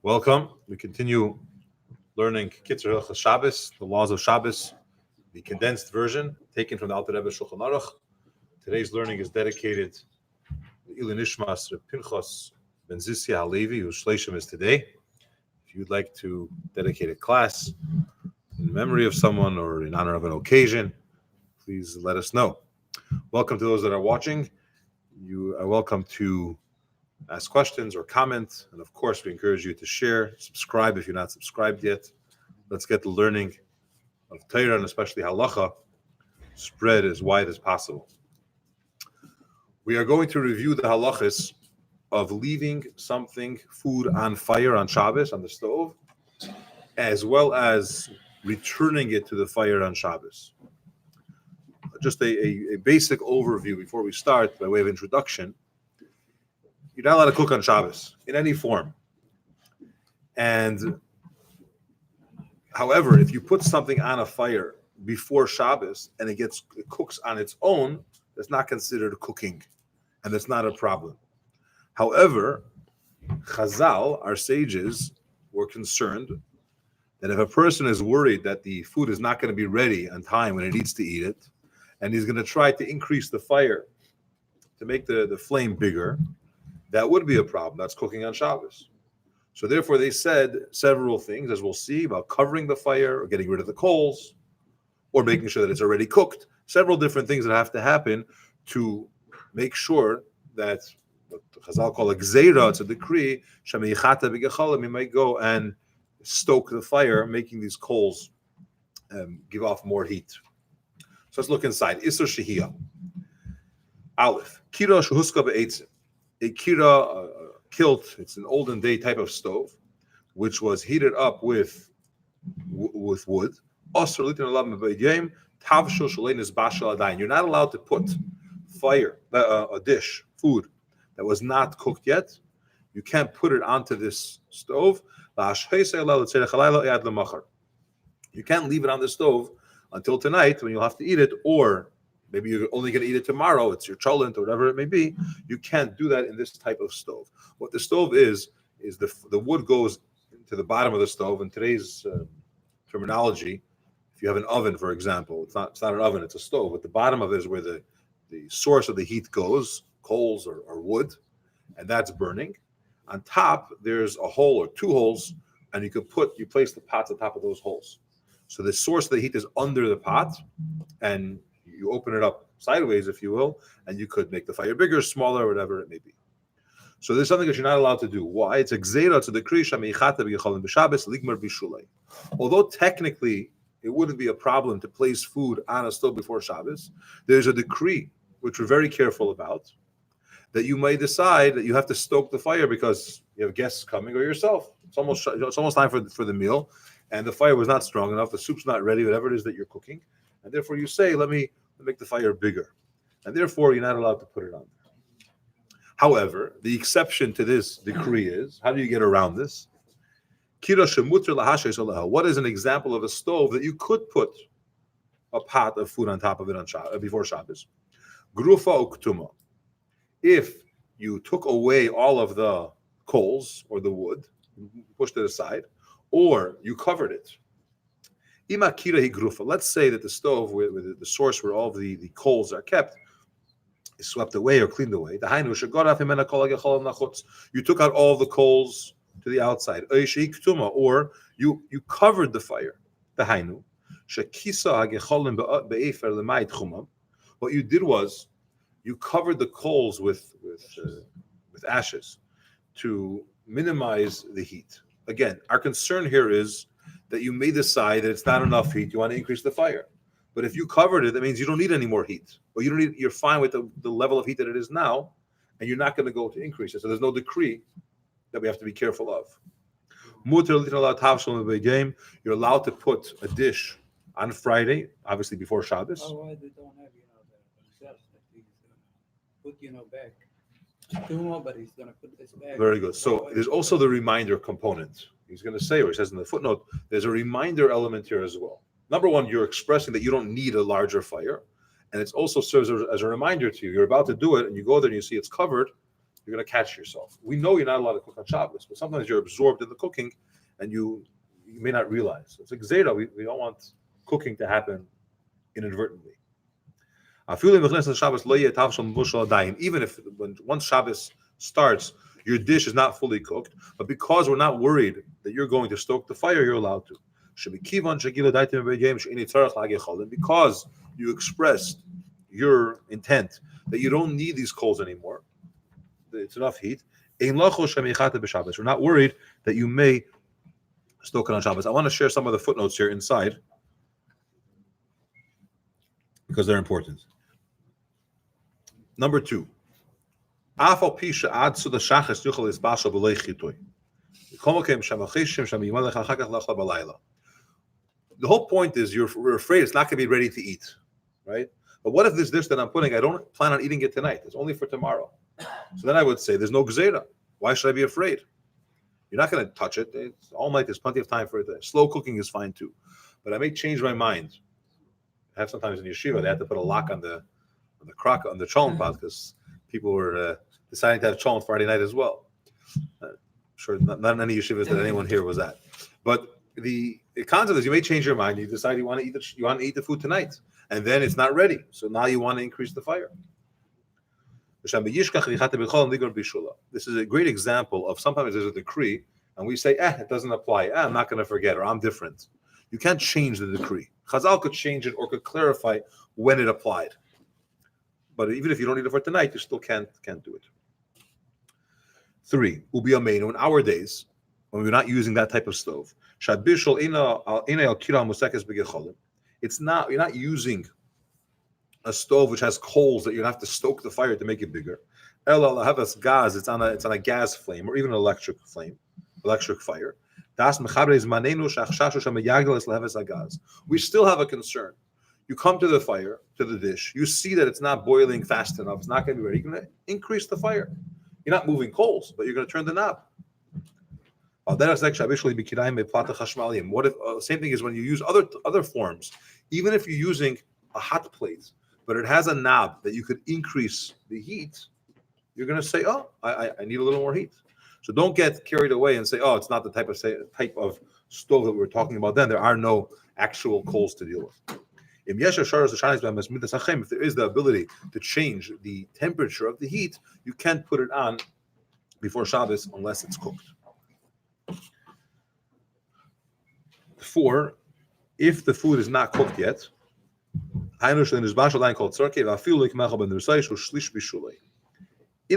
Welcome. We continue learning Hilchos Shabbos, the laws of Shabbos, the condensed version taken from the Alter Rebbe Shulchan Aruch. Today's learning is dedicated to Ilui Nishmas Reb Pinchas Ben Zisia Halevi, whose Shleishim is today. If you'd like to dedicate a class in memory of someone or in honor of an occasion, please let us know. Welcome to those that are watching. You are welcome to ask questions or comment, and of course we encourage you to share, subscribe if you're not subscribed yet. Let's get the learning of Torah and especially Halacha spread as wide as possible. We are going to review the halachas of leaving food on fire on Shabbos, on the stove, as well as returning it to the fire on Shabbos. Just a basic overview before we start by way of introduction. You're not allowed to cook on Shabbos in any form. And however, if you put something on a fire before Shabbos and it cooks on its own, that's not considered cooking, and that's not a problem. However, Chazal, our sages, were concerned that if a person is worried that the food is not going to be ready on time when he needs to eat it, and he's going to try to increase the fire to make the flame bigger, that would be a problem. That's cooking on Shabbos. So therefore, they said several things, as we'll see, about covering the fire or getting rid of the coals or making sure that it's already cooked. Several different things that have to happen to make sure that what Chazal call a gzeira, it's a decree, you might go and stoke the fire, making these coals give off more heat. So let's look inside. Isser Shehiyah. Aleph. Kira shehuska be'etzim. A kira, a kilt, it's an olden day type of stove, which was heated up with wood. You're not allowed to put a dish, food, that was not cooked yet. You can't put it onto this stove. You can't leave it on the stove until tonight when you'll have to eat it, or maybe you're only going to eat it tomorrow. It's your cholent or whatever it may be. You can't do that in this type of stove. What the stove is the wood goes to the bottom of the stove. In today's terminology, if you have an oven, for example, it's not an oven, it's a stove. At the bottom of it is where the source of the heat goes, coals or wood, and that's burning. On top, there's a hole or two holes, and you place the pots on top of those holes. So the source of the heat is under the pot, and you open it up sideways, if you will, and you could make the fire bigger, smaller, whatever it may be. So there's something that you're not allowed to do. Why? It's a gzeira to the krisha meichata b'yechalin b'Shabbos ligmar b'shulei. Although technically it wouldn't be a problem to place food on a stove before Shabbos, there's a decree which we're very careful about, that you may decide that you have to stoke the fire because you have guests coming or yourself. It's almost time for the meal, and the fire was not strong enough. The soup's not ready. Whatever it is that you're cooking. And therefore you say, let me make the fire bigger. And therefore you're not allowed to put it on there. However, the exception to this decree is, how do you get around this? What is an example of a stove that you could put a pot of food on top of it before Shabbos? Grufa uktuma. If you took away all of the coals or the wood, pushed it aside, or you covered it. Let's say that the stove, where the source where all the coals are kept, is swept away or cleaned away. You took out all the coals to the outside, or you covered the fire. What you did was you covered the coals with ashes to minimize the heat. Again, our concern here is that you may decide that it's not enough heat, you want to increase the fire. But if you covered it, that means you don't need any more heat. Or you're fine with the level of heat that it is now, and you're not going to go to increase it. So there's no decree that we have to be careful of. You're allowed to put a dish on Friday, obviously before Shabbos. Why they don't have, themselves that he's gonna put, back. But he's gonna put this back. Very good. So there's also the reminder component. He's going to say, or he says in the footnote, there's a reminder element here as well. Number one, you're expressing that you don't need a larger fire. And it also serves as a reminder to you. You're about to do it, and you go there and you see it's covered. you're going to catch yourself. We know you're not allowed to cook on Shabbos, but sometimes you're absorbed in the cooking and you may not realize. It's like Zera, we don't want cooking to happen inadvertently. Even if once Shabbos starts, your dish is not fully cooked, but because we're not worried that you're going to stoke the fire, you're allowed to. Because you expressed your intent that you don't need these coals anymore, it's enough heat. We're not worried that you may stoke it on Shabbos. I want to share some of the footnotes here inside because they're important. Number 2. The whole point is we're afraid it's not going to be ready to eat, right? But what if this dish that I'm putting, I don't plan on eating it tonight. It's only for tomorrow. So then I would say there's no gzeira. Why should I be afraid? You're not going to touch it. It's all night. There's plenty of time for it. Slow cooking is fine too. But I may change my mind. I have sometimes in yeshiva, they had to put a lock on the crock, on the cholent pot, because people were deciding to have cholent Friday night as well. Sure, not in any yeshivas that anyone here was at. But the concept is you may change your mind. You decide you want to eat the food tonight, and then it's not ready. So now you want to increase the fire. This is a great example of sometimes there's a decree, and we say, it doesn't apply. I'm not going to forget, or I'm different. You can't change the decree. Chazal could change it or could clarify when it applied. But even if you don't need it for tonight, you still can't do it. 3, in our days, when we're not using that type of stove, it's not, you're not using a stove which has coals that you have to stoke the fire to make it bigger. Gas, it's on a gas flame or even an electric fire. We still have a concern. You come to the fire, to the dish, you see that it's not boiling fast enough, it's not going to be ready. You're going to increase the fire. You're not moving coals, but you're going to turn the knob. What if same thing is when you use other forms, even if you're using a hot plate, but it has a knob that you could increase the heat, you're going to say, I need a little more heat. So don't get carried away and say, it's not the type of stove that we were talking about then. There are no actual coals to deal with. If there is the ability to change the temperature of the heat, you can't put it on before Shabbos unless it's cooked. 4, if the food is not cooked yet, in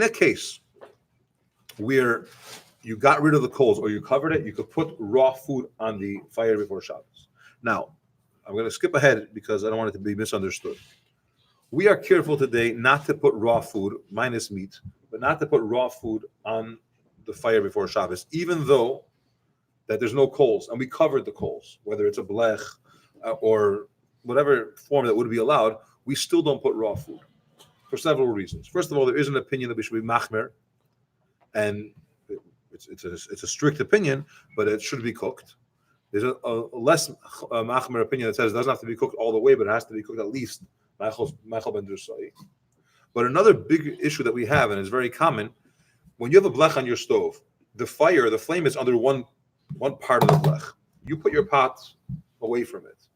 a case where you got rid of the coals or you covered it, you could put raw food on the fire before Shabbos. Now, I'm going to skip ahead because I don't want it to be misunderstood. We are careful today not to put raw food, minus meat, but not to put raw food on the fire before Shabbos, even though that there's no coals, and we covered the coals, whether it's a blech or whatever form that would be allowed, we still don't put raw food for several reasons. First of all, there is an opinion that we should be machmer, and it's a strict opinion, but it should be cooked. There's a less machmer opinion that says it doesn't have to be cooked all the way, but it has to be cooked at least machal ben drusai. But another big issue that we have, and is very common, when you have a blech on your stove, the flame is under one part of the blech. You put your pot away from it.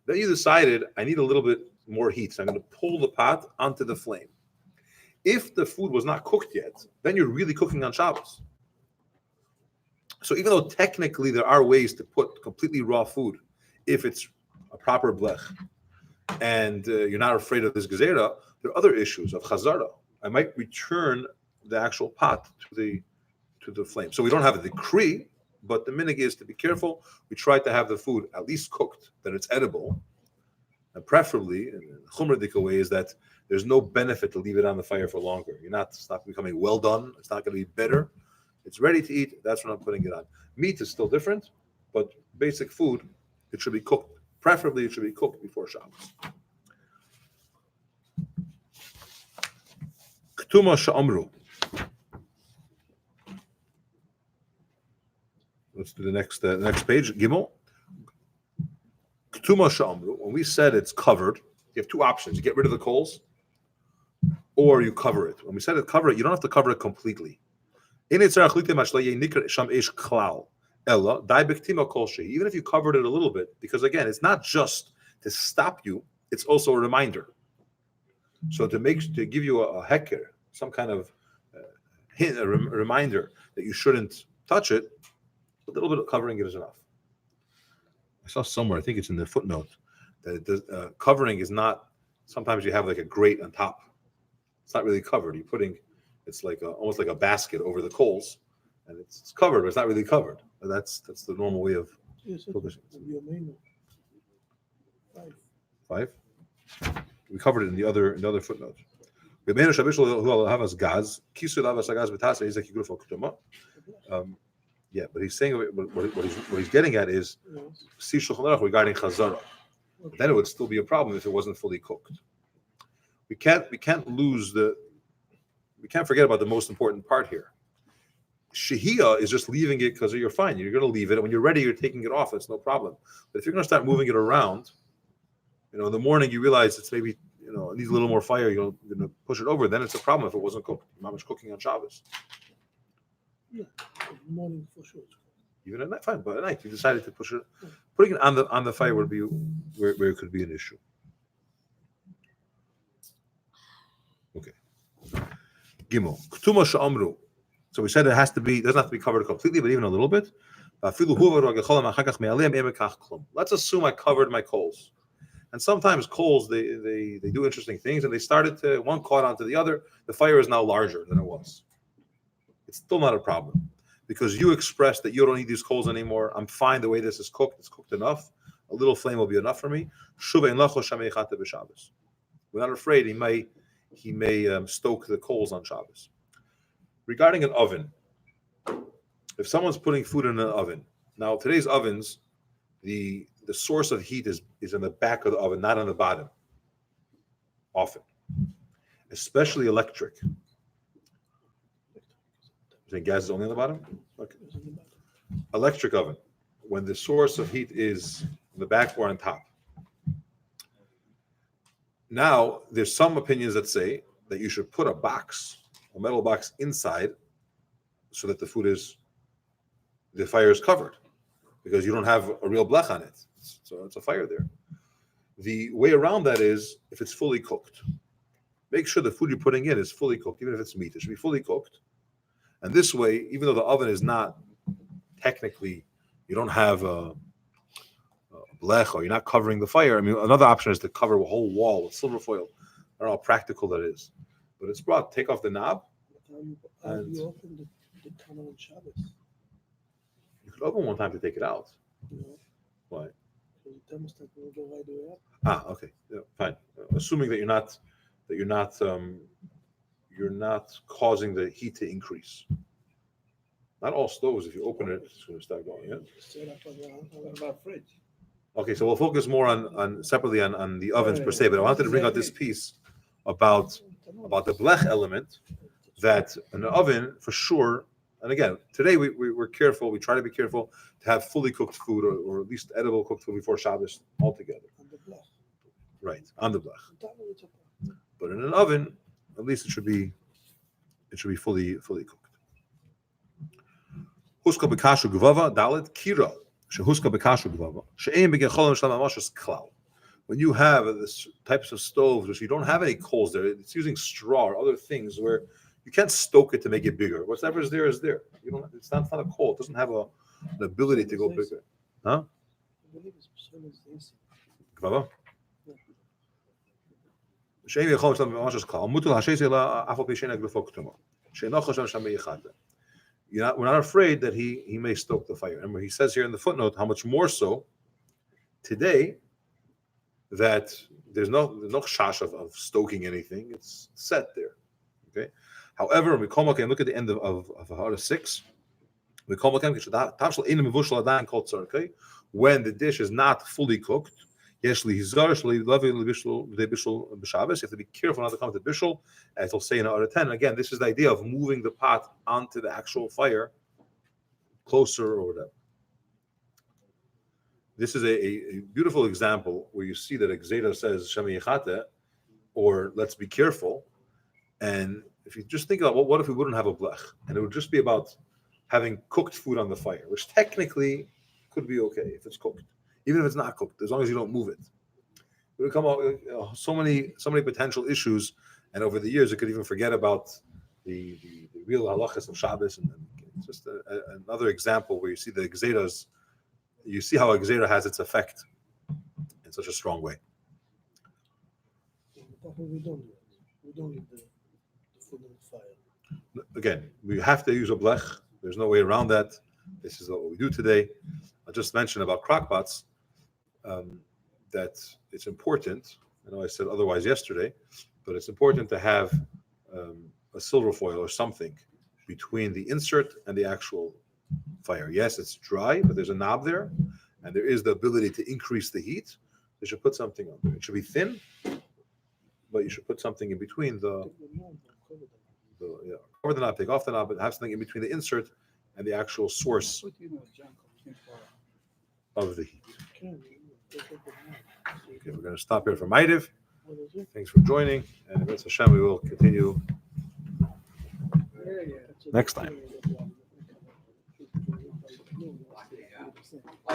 Then you decided, I need a little bit more heat, so I'm going to pull the pot onto the flame. If the food was not cooked yet, then you're really cooking on Shabbos. So even though technically there are ways to put completely raw food, if it's a proper blech, and you're not afraid of this gezerah, there are other issues of chazara. I might return the actual pot to the flame. So we don't have a decree, but the minhag is to be careful. We try to have the food at least cooked, that it's edible, and preferably, in the chumradika way, is that there's no benefit to leave it on the fire for longer. It's not becoming well done. It's not going to be better. It's ready to eat. That's when I'm putting it on. Meat is still different, but basic food, it should be cooked. Preferably, it should be cooked before Shabbos. Ktuma sha'amru. Let's do the next page. Gimel. Ktuma sha'amru. When we said it's covered, you have two options. You get rid of the coals, or you cover it. When we said cover it, you don't have to cover it completely. Even if you covered it a little bit, because again, it's not just to stop you, it's also a reminder. So to give you a heker, some kind of hint, a reminder that you shouldn't touch it, a little bit of covering it is enough. I saw somewhere, I think it's in the footnote, that covering is not, sometimes you have like a grate on top. It's not really covered. You're putting, it's like almost like a basket over the coals, and it's covered, but it's not really covered. And that's the normal way of focusing. 5. We covered it in the other footnote. Yeah, but he's saying what he's getting at is regarding chazara. Then it would still be a problem if it wasn't fully cooked. We can't forget about the most important part here. Shehiyah is just leaving it because you're fine. You're going to leave it. When you're ready, you're taking it off. It's no problem. But if you're going to start moving it around, in the morning you realize it's maybe it needs a little more fire. You're going to push it over. Then it's a problem if it wasn't cooked. Not much cooking on Shabbos. Yeah, morning for sure. Even at night, fine. But at night, you decided to push it. Putting it on the fire would be where it could be an issue. Okay. Gimel. Ktuma she'amru. So we said it doesn't have to be covered completely, but even a little bit. Let's assume I covered my coals. And sometimes coals, they do interesting things, and they started to, one caught onto the other. The fire is now larger than it was. It's still not a problem, because you expressed that you don't need these coals anymore. I'm fine the way this is cooked. It's cooked enough. A little flame will be enough for me. We're not afraid he may stoke the coals on Shabbos. Regarding an oven, if someone's putting food in an oven, now today's ovens, the source of heat is in the back of the oven, not on the bottom. Often, especially electric. You think gas is only on the bottom? Okay. Electric oven, when the source of heat is in the back or on top. Now, there's some opinions that say that you should put a metal box inside, so that the fire is covered, because you don't have a real blech on it. So it's a fire there. The way around that is if it's fully cooked. Make sure the food you're putting in is fully cooked, even if it's meat. It should be fully cooked. And this way, even though the oven is not technically, you don't have a blech, or you're not covering the fire. I mean, another option is to cover a whole wall with silver foil. I don't know how practical that is. But it's brought, take off the knob. And you open the tunnel on Shabbos. You could open one time to take it out. No. Why? The thermostat will go right away up. Okay, yeah, fine. Assuming that you're not causing the heat to increase. Not all stoves. If you open it, it's going to start going. Yeah. What about fridge? Okay, so we'll focus more on separately on the ovens per se. But I wanted to bring out this piece about the blech element, that in the oven for sure. And again, today we're careful. We try to be careful to have fully cooked food, or at least edible cooked food before Shabbos altogether. On the blech. Right, on the blech. But in an oven, at least it should be fully cooked. Huska b'kashu gvava dalet kiro shehuska b'kashu gvava she'ein b'gecholim shalamash klal. When you have this types of stoves which you don't have any coals there, it's using straw or other things where you can't stoke it to make it bigger. Whatever is there is there. You don't. It's not a coal. It doesn't have an ability to go bigger. Huh? I believe it's Gvava. We're not afraid that he may stoke the fire. Remember, he says here in the footnote how much more so today, that there's no chash of stoking anything. It's set there. Okay. However, we come and look at the end of Hara 6. We come when the dish is not fully cooked. You have to be careful not to come to bishul, as it'll say in Hara 10. Again, this is the idea of moving the pot onto the actual fire, closer or whatever. This is a beautiful example where you see that Exeda says Shema Yechate, or let's be careful. And if you just think about what if we wouldn't have a blech, and it would just be about having cooked food on the fire, which technically could be okay if it's cooked, even if it's not cooked, as long as you don't move it. It would come out so many potential issues, and over the years, it could even forget about the real halachas of Shabbos, and it's just another example where you see the gzeras, you see how a gzera has its effect in such a strong way. But we don't do it. We don't leave the food on the fire. Again, we have to use a blech. There's no way around that. This is what we do today. I just mentioned about crockpots that it's important. I know I said otherwise yesterday, but it's important to have a silver foil or something between the insert and the actual fire. Yes, it's dry, but there's a knob there, and there is the ability to increase the heat. You should put something on there. It should be thin, but you should put something in between Take the knob and cover them. cover the knob, take off the knob, but have something in between the insert and the actual source Put, junk in for of the heat. Can take up the knob. Okay, we're going to stop here for Maidiv. What is it? Thanks for joining, and Hashem, we will continue yeah. next time. Yeah.